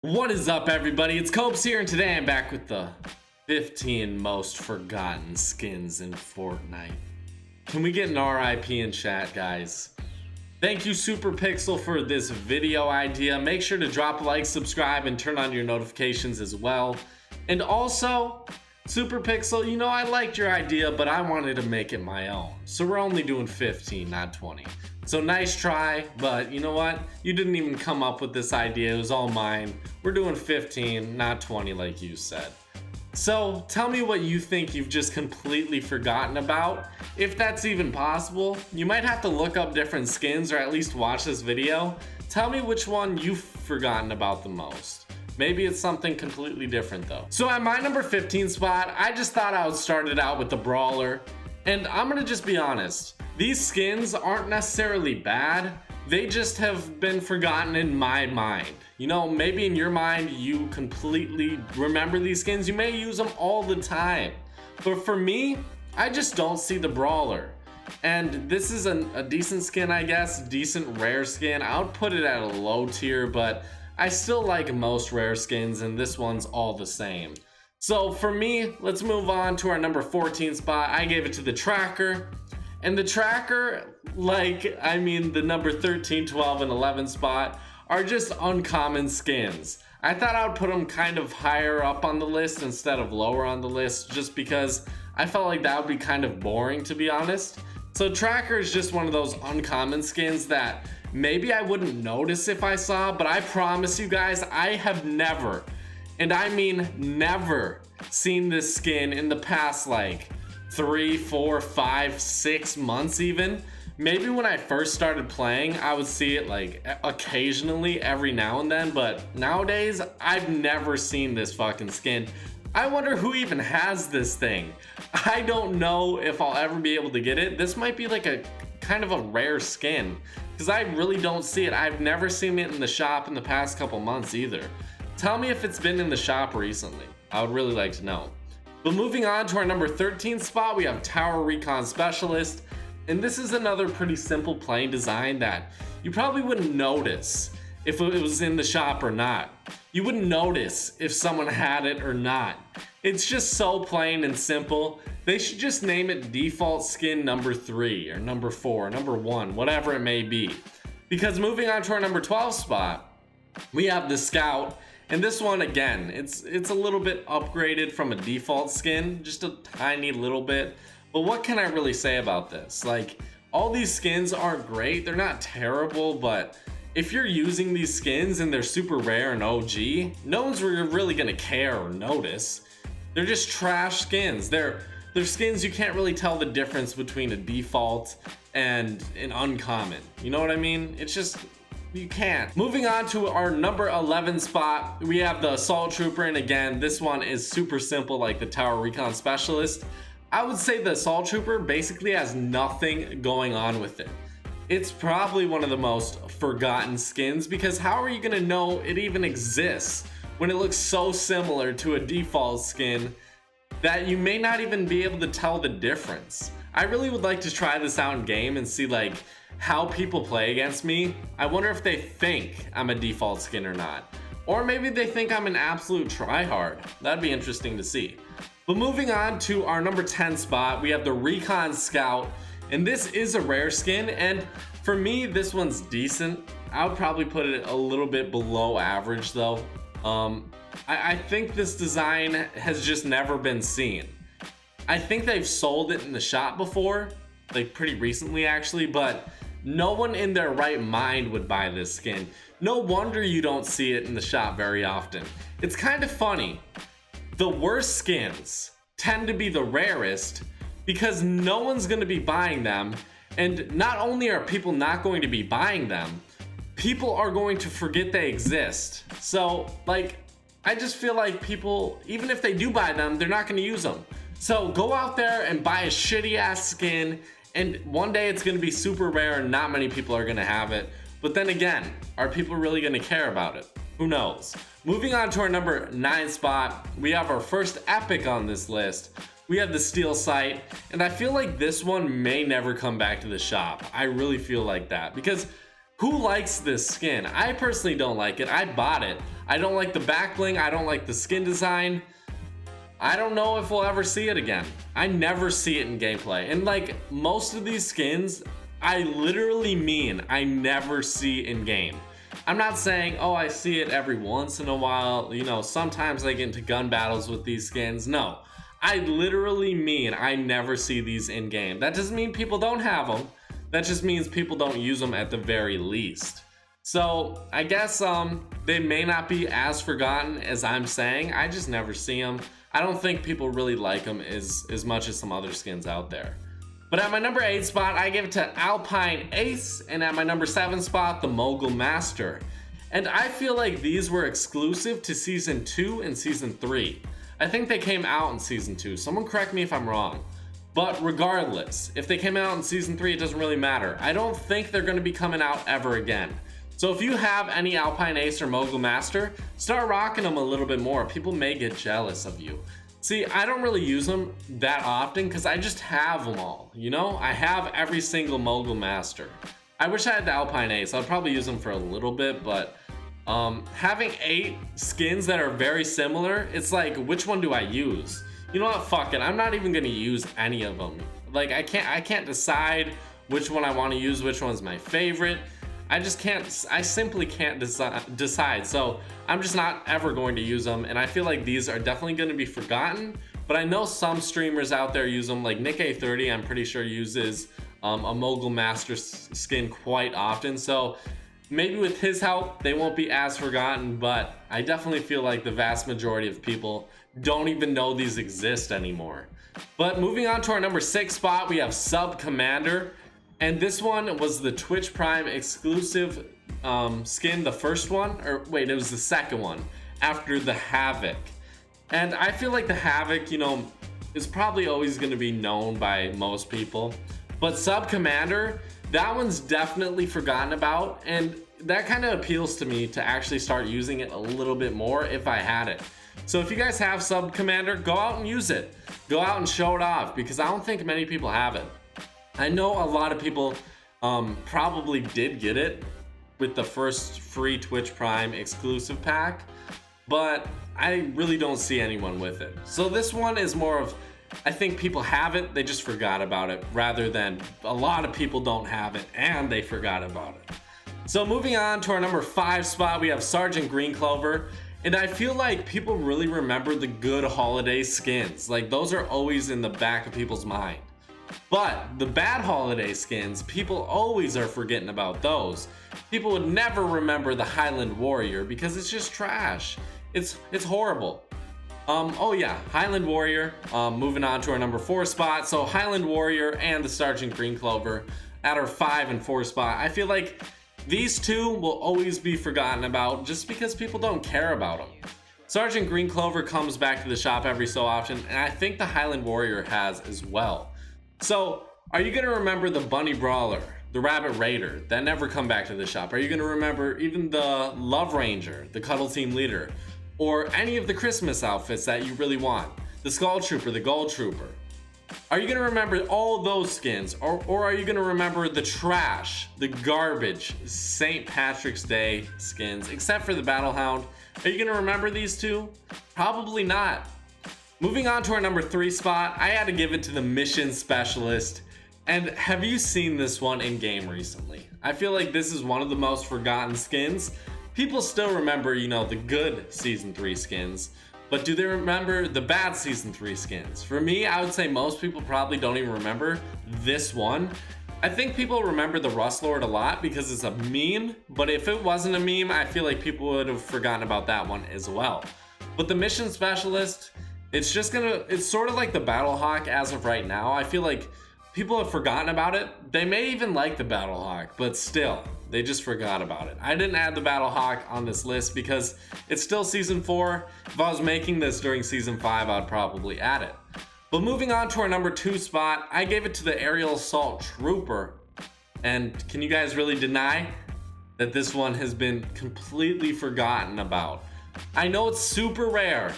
What is up, everybody? It's Copes here, and today I'm back with the 15 most forgotten skins in Fortnite. Can we get an RIP in chat, guys? Thank you, Super Pixel, for this video idea. Make sure to drop a like, subscribe, and turn on your notifications as well. And also, Super Pixel, you know, I liked your idea, but I wanted to make it my own. So we're only doing 15, not 20. So nice try, but you know what? You didn't even come up with this idea. It was all mine. We're doing 15, not 20 like you said. So tell me what you think you've just completely forgotten about. If that's even possible, you might have to look up different skins or at least watch this video. Tell me which one you've forgotten about the most. Maybe it's something completely different though. So at my number 15 spot, I just thought I would start it out with the Brawler. And I'm gonna just be honest. These skins aren't necessarily bad, they just have been forgotten in my mind. You know, maybe in your mind you completely remember these skins, you may use them all the time. But for me, I just don't see the Brawler. And this is a decent skin, I guess, decent rare skin. I would put it at a low tier, but I still like most rare skins, and this one's all the same. So for me, let's move on to our number 14 spot. I gave it to the Tracker. And the Tracker, the number 13, 12, and 11 spot are just uncommon skins. I thought I would put them kind of higher up on the list instead of lower on the list, just because I felt like that would be kind of boring, to be honest. So Tracker is just one of those uncommon skins that maybe I wouldn't notice if I saw, but I promise you guys, I have never, and I mean never, seen this skin in the past 3, 4, 5, 6 months even. Maybe when I first started playing, I would see it occasionally every now and then, but nowadays I've never seen this fucking skin. I wonder who even has this thing. I don't know if I'll ever be able to get it. This might be like a kind of a rare skin because I really don't see it. I've never seen it in the shop in the past couple months either. Tell me if it's been in the shop recently. I would really like to know. But moving on to our number 13 spot, we have Tower Recon Specialist. And this is another pretty simple plain design that you probably wouldn't notice if it was in the shop or not. You wouldn't notice if someone had it or not. It's just so plain and simple. They should just name it default skin number 3 or number 4, number 1, whatever it may be. Because moving on to our number 12 spot, we have the Scout. And this one, again, it's a little bit upgraded from a default skin, just a tiny little bit. But what can I really say about this? All these skins aren't great, they're not terrible, but if you're using these skins and they're super rare and OG, no one's really gonna care or notice. They're just trash skins. They're skins you can't really tell the difference between a default and an uncommon. You know what I mean? It's just, you can't. Moving on to our number 11 spot, we have the Assault Trooper, and again, this one is super simple like the Tower Recon Specialist. I would say the Assault Trooper basically has nothing going on with it. It's probably one of the most forgotten skins because how are you gonna know it even exists when it looks so similar to a default skin that you may not even be able to tell the difference? I really would like to try this out in game and see how people play against me. I wonder if they think I'm a default skin or not. Or maybe they think I'm an absolute tryhard. That'd be interesting to see. But moving on to our number 10 spot, we have the Recon Scout. And this is a rare skin, and for me, this one's decent. I would probably put it a little bit below average though. I think this design has just never been seen. I think they've sold it in the shop before, pretty recently actually, but no one in their right mind would buy this skin. No wonder you don't see it in the shop very often. It's kind of funny. The worst skins tend to be the rarest because no one's going to be buying them. And not only are people not going to be buying them, people are going to forget they exist. So I just feel like people, even if they do buy them, they're not going to use them. So go out there and buy a shitty ass skin, and one day it's going to be super rare and not many people are going to have it. But then again, are people really going to care about it? Who knows? Moving on to our number 9 spot, we have our first epic on this list. We have the Steel Sight, and I feel like this one may never come back to the shop. I really feel like that because Who likes this skin? I personally don't like it. I bought it. I don't like the back bling. I don't like the skin design. I don't know if we'll ever see it again. I never see it in gameplay. And like most of these skins, I literally mean I never see in game. I'm not saying, oh, I see it every once in a while. You know, sometimes I get into gun battles with these skins. No, I literally mean I never see these in game. That doesn't mean people don't have them. That just means people don't use them at the very least. So I guess they may not be as forgotten as I'm saying. I just never see them. I don't think people really like them as much as some other skins out there. But at my number 8 spot, I give it to Alpine Ace, and at my number 7 spot, the Mogul Master. And I feel like these were exclusive to Season 2 and Season 3. I think they came out in Season 2. Someone correct me if I'm wrong. But regardless, if they came out in Season 3, it doesn't really matter. I don't think they're going to be coming out ever again. So if you have any Alpine Ace or Mogul Master, start rocking them a little bit more. People may get jealous of you. See, I don't really use them that often because I just have them all. You know, I have every single Mogul Master. I wish I had the Alpine Ace. I'd probably use them for a little bit, but having 8 skins that are very similar, it's like, which one do I use? You know what, fuck it, I'm not even gonna use any of them. Like, I can't decide which one I want to use, which one's my favorite. I simply can't decide. So I'm just not ever going to use them, and I feel like these are definitely going to be forgotten. But I know some streamers out there use them, like Nick A30, I'm pretty sure uses a Mogul Master skin quite often. So maybe with his help, they won't be as forgotten, but I definitely feel like the vast majority of people don't even know these exist anymore. But moving on to our number 6 spot, we have Subcommander. And this one was the Twitch Prime exclusive skin, the first one, or wait, it was the second one after the Havoc. And I feel like the Havoc, you know, is probably always going to be known by most people. But Subcommander, that one's definitely forgotten about, and that kind of appeals to me to actually start using it a little bit more if I had it. So if you guys have Subcommander, go out and use it. Go out and show it off, because I don't think many people have it. I know a lot of people probably did get it with the first free Twitch Prime exclusive pack, but I really don't see anyone with it. So this one is more of, I think people have it, they just forgot about it, rather than a lot of people don't have it and they forgot about it. So moving on to our number 5 spot, we have Sargent Green Clover. And I feel like people really remember the good holiday skins. Like, those are always in the back of people's mind. But the bad holiday skins, people always are forgetting about those. People would never remember the Highland Warrior because it's just trash. It's horrible. Oh yeah, Highland Warrior. Moving on to our number 4 spot. So Highland Warrior and the Sargent Green Clover at our 5 and 4 spot. I feel like these two will always be forgotten about just because people don't care about them. Sargent Green Clover comes back to the shop every so often, and I think the Highland Warrior has as well. So, are you going to remember the Bunny Brawler, the Rabbit Raider, that never come back to the shop? Are you going to remember even the Love Ranger, the Cuddle Team Leader, or any of the Christmas outfits that you really want? The Skull Trooper, the Gold Trooper. Are you going to remember all those skins, or are you going to remember the trash, the garbage St. Patrick's Day skins, except for the Battle Hound? Are you going to remember these two? Probably not. Moving on to our number 3 spot, I had to give it to the Mission Specialist. And have you seen this one in game recently? I feel like this is one of the most forgotten skins. People still remember, you know, the good Season 3 skins, but do they remember the bad Season 3 skins? For me, I would say most people probably don't even remember this one. I think people remember the Rust Lord a lot because it's a meme, but if it wasn't a meme, I feel like people would have forgotten about that one as well. But the Mission Specialist, it's sort of like the Battlehawk as of right now. I feel like people have forgotten about it. They may even like the Battlehawk, but still, they just forgot about it. I didn't add the Battlehawk on this list because it's still Season 4. If I was making this during Season 5, I'd probably add it. But moving on to our number 2 spot, I gave it to the Aerial Assault Trooper. And can you guys really deny that this one has been completely forgotten about? I know it's super rare.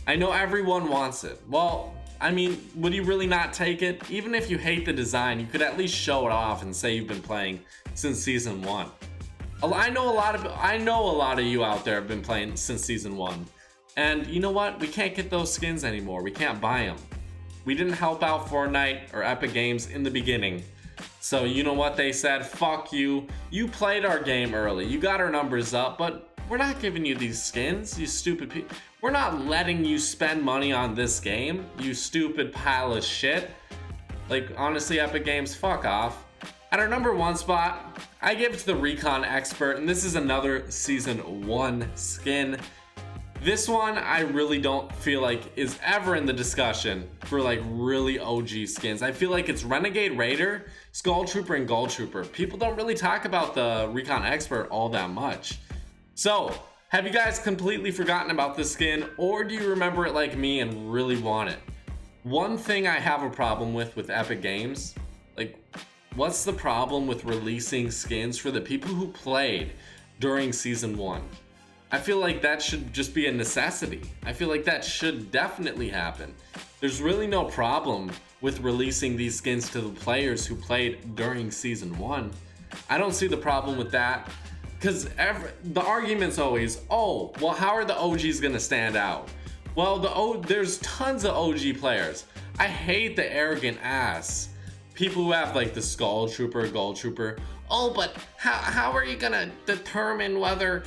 I know everyone wants it. Well, I mean, would you really not take it? Even if you hate the design, you could at least show it off and say you've been playing since Season 1. I know a lot of you out there have been playing since season 1. And you know what? We can't get those skins anymore. We can't buy them. We didn't help out Fortnite or Epic Games in the beginning. So you know what they said? Fuck you. You played our game early. You got our numbers up, but we're not giving you these skins, you stupid people. We're not letting you spend money on this game, you stupid pile of shit. Like, honestly, Epic Games, fuck off. At our number 1 spot, I give it to the Recon Expert, and this is another season 1 skin. This one I really don't feel like is ever in the discussion for like really OG skins. I feel like it's Renegade Raider, Skull Trooper, and Gold Trooper. People don't really talk about the Recon Expert all that much. So, have you guys completely forgotten about this skin, or do you remember it like me and really want it? One thing I have a problem with Epic Games, like, what's the problem with releasing skins for the people who played during season 1? I feel like that should just be a necessity. I feel like that should definitely happen. There's really no problem with releasing these skins to the players who played during season 1. I don't see the problem with that, because the argument's always, oh, well, how are the OGs gonna stand out? Well, there's tons of OG players. I hate the arrogant ass people who have like the Skull Trooper, Gold Trooper. Oh, but how are you gonna determine whether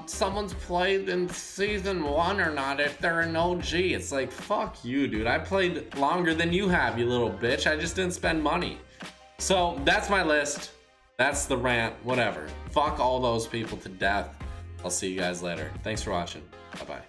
someone's played in season 1 or not if they're an OG? It's like, fuck you, dude. I played longer than you have, you little bitch. I just didn't spend money. So that's my list. That's the rant, whatever. Fuck all those people to death. I'll see you guys later. Thanks for watching. Bye-bye.